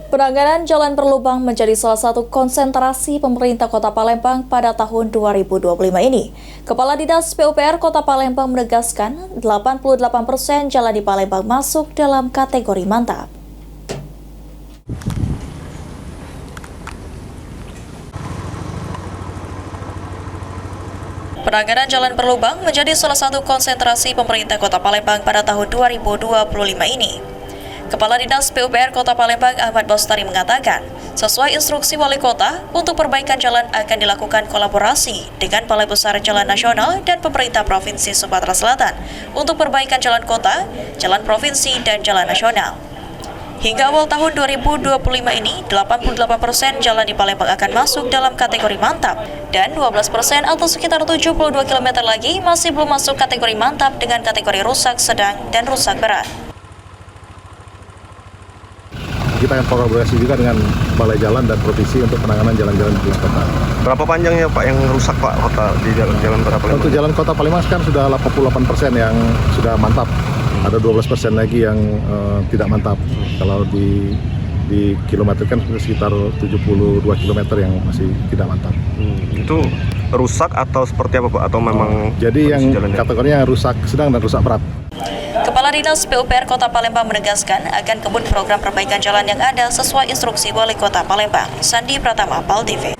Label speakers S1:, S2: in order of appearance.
S1: Penanganan jalan berlubang menjadi salah satu konsentrasi pemerintah Kota Palembang pada tahun 2025 ini. Kepala Dinas PUPR Kota Palembang menegaskan 88% jalan di Palembang masuk dalam kategori mantap. Penanganan jalan berlubang menjadi salah satu konsentrasi pemerintah Kota Palembang pada tahun 2025 ini. Kepala Dinas PUPR Kota Palembang Ahmad Bastari mengatakan, sesuai instruksi Wali Kota, untuk perbaikan jalan akan dilakukan kolaborasi dengan Balai Besar Jalan Nasional dan pemerintah Provinsi Sumatera Selatan untuk perbaikan jalan kota, jalan provinsi, dan jalan nasional. Hingga awal tahun 2025 ini, 88% jalan di Palembang akan masuk dalam kategori mantap, dan 12% atau sekitar 72 km lagi masih belum masuk kategori mantap dengan kategori rusak sedang dan rusak berat.
S2: Kita akan kolaborasi juga dengan Balai Jalan dan Provinsi untuk penanganan jalan-jalan di kota.
S3: Berapa panjangnya Pak yang rusak Pak kota di jalan Kota Palembang?
S2: Untuk jalan Kota Palembang sekarang sudah 88% yang sudah mantap. Ada 12% lagi yang tidak mantap. Kalau di kilometer kan sekitar 72 km yang masih tidak mantap.
S3: Itu rusak atau seperti apa Pak? Atau memang
S2: jadi yang kategorinya rusak sedang dan rusak berat.
S1: Kepala Dinas PUPR Kota Palembang menegaskan akan kebut program perbaikan jalan yang ada sesuai instruksi Wali Kota Palembang. Sandi Pratama, PAL TV.